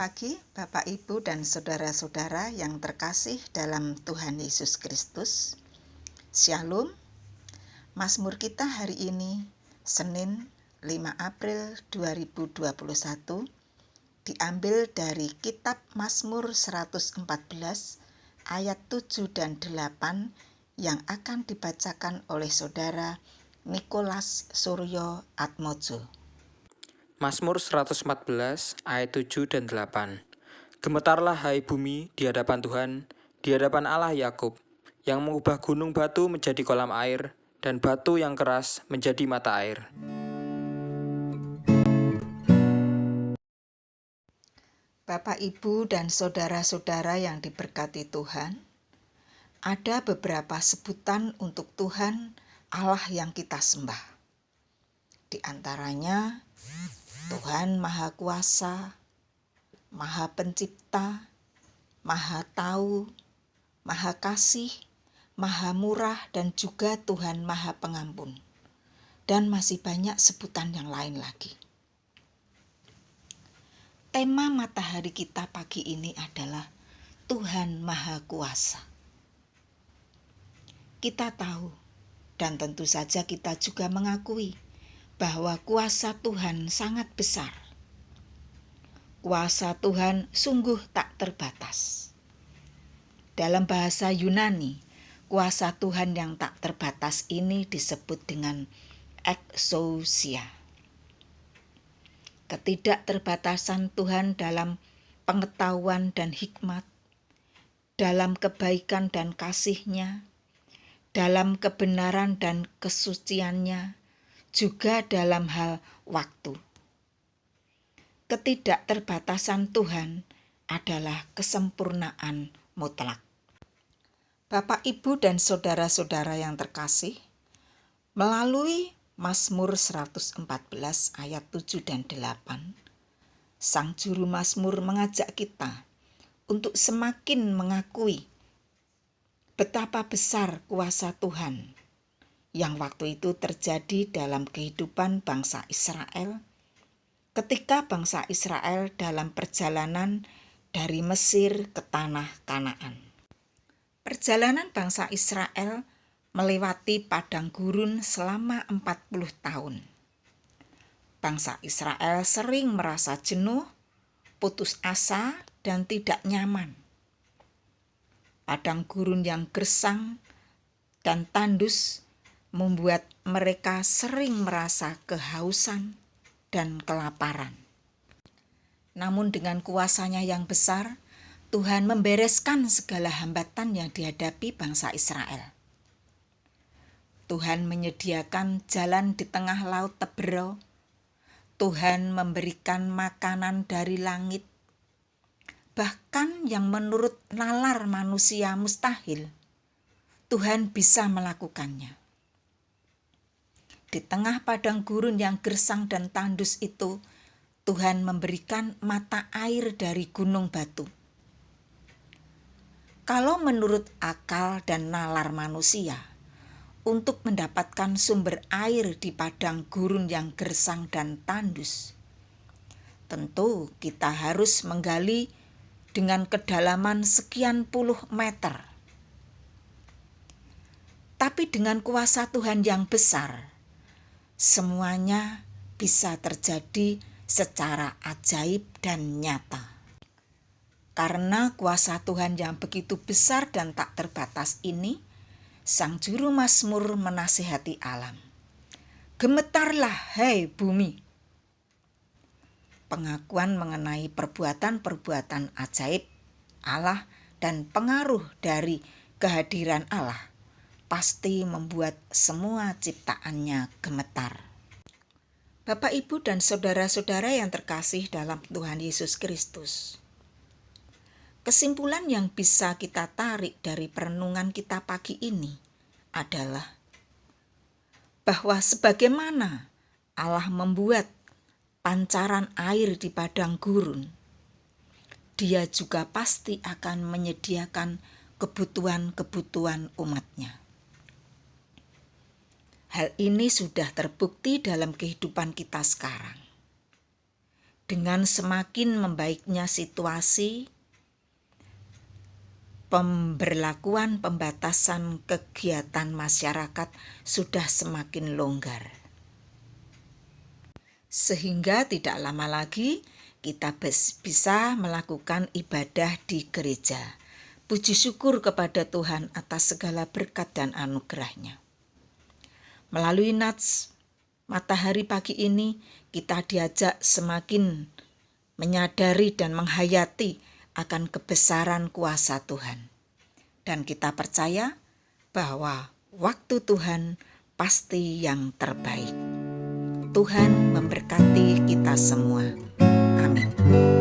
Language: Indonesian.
pagi, Bapak, Ibu, dan saudara-saudara yang terkasih dalam Tuhan Yesus Kristus. Shalom. Mazmur kita hari ini, Senin 5 April 2021, diambil dari kitab Mazmur 114 ayat 7 dan 8 yang akan dibacakan oleh saudara Nikolas Suryo Atmojo. Mazmur 114 ayat 7 dan 8. Gemetarlah hai bumi di hadapan Tuhan, di hadapan Allah Yakub, yang mengubah gunung batu menjadi kolam air, dan batu yang keras menjadi mata air. Bapak, Ibu, dan saudara-saudara yang diberkati Tuhan, ada beberapa sebutan untuk Tuhan Allah yang kita sembah. Di antaranya, Tuhan Maha Kuasa, Maha Pencipta, Maha Tahu, Maha Kasih, Maha Murah, dan juga Tuhan Maha Pengampun. Dan masih banyak sebutan yang lain lagi. Tema matahari kita pagi ini adalah Tuhan Maha Kuasa. Kita tahu, dan tentu saja kita juga mengakui, bahwa kuasa Tuhan sangat besar. Kuasa Tuhan sungguh tak terbatas. Dalam bahasa Yunani, kuasa Tuhan yang tak terbatas ini disebut dengan exousia. Ketidakterbatasan Tuhan dalam pengetahuan dan hikmat, dalam kebaikan dan kasih-Nya, dalam kebenaran dan kesucian-Nya, juga dalam hal waktu. Ketidakterbatasan Tuhan adalah kesempurnaan mutlak. Bapak, Ibu, dan saudara-saudara yang terkasih, melalui Mazmur 114 ayat 7 dan 8, Sang Juru Mazmur mengajak kita untuk semakin mengakui betapa besar kuasa Tuhan yang waktu itu terjadi dalam kehidupan bangsa Israel ketika bangsa Israel dalam perjalanan dari Mesir ke tanah Kanaan. Perjalanan bangsa Israel melewati padang gurun selama 40 tahun. Bangsa Israel sering merasa jenuh, putus asa, dan tidak nyaman. Padang gurun yang gersang dan tandus membuat mereka sering merasa kehausan dan kelaparan. Namun dengan kuasa-Nya yang besar, Tuhan membereskan segala hambatan yang dihadapi bangsa Israel. Tuhan menyediakan jalan di tengah laut Teberau. Tuhan memberikan makanan dari langit. Bahkan yang menurut nalar manusia mustahil, Tuhan bisa melakukannya. Di tengah padang gurun yang gersang dan tandus itu, Tuhan memberikan mata air dari gunung batu. Kalau menurut akal dan nalar manusia, untuk mendapatkan sumber air di padang gurun yang gersang dan tandus, tentu kita harus menggali dengan kedalaman sekian puluh meter. Tapi dengan kuasa Tuhan yang besar, semuanya bisa terjadi secara ajaib dan nyata. Karena kuasa Tuhan yang begitu besar dan tak terbatas ini, Sang Juru Mazmur menasihati alam. Gemetarlah hai bumi. Pengakuan mengenai perbuatan-perbuatan ajaib Allah dan pengaruh dari kehadiran Allah pasti membuat semua ciptaannya gemetar. Bapak, Ibu, dan saudara-saudara yang terkasih dalam Tuhan Yesus Kristus. Kesimpulan yang bisa kita tarik dari perenungan kita pagi ini adalah bahwa sebagaimana Allah membuat pancaran air di padang gurun, Dia juga pasti akan menyediakan kebutuhan-kebutuhan umat-Nya. Hal ini sudah terbukti dalam kehidupan kita sekarang. Dengan semakin membaiknya situasi, pemberlakuan pembatasan kegiatan masyarakat sudah semakin longgar. Sehingga tidak lama lagi kita bisa melakukan ibadah di gereja. Puji syukur kepada Tuhan atas segala berkat dan anugerah-Nya. Melalui nats matahari pagi ini, kita diajak semakin menyadari dan menghayati akan kebesaran kuasa Tuhan. Dan kita percaya bahwa waktu Tuhan pasti yang terbaik. Tuhan memberkati kita semua. Amin.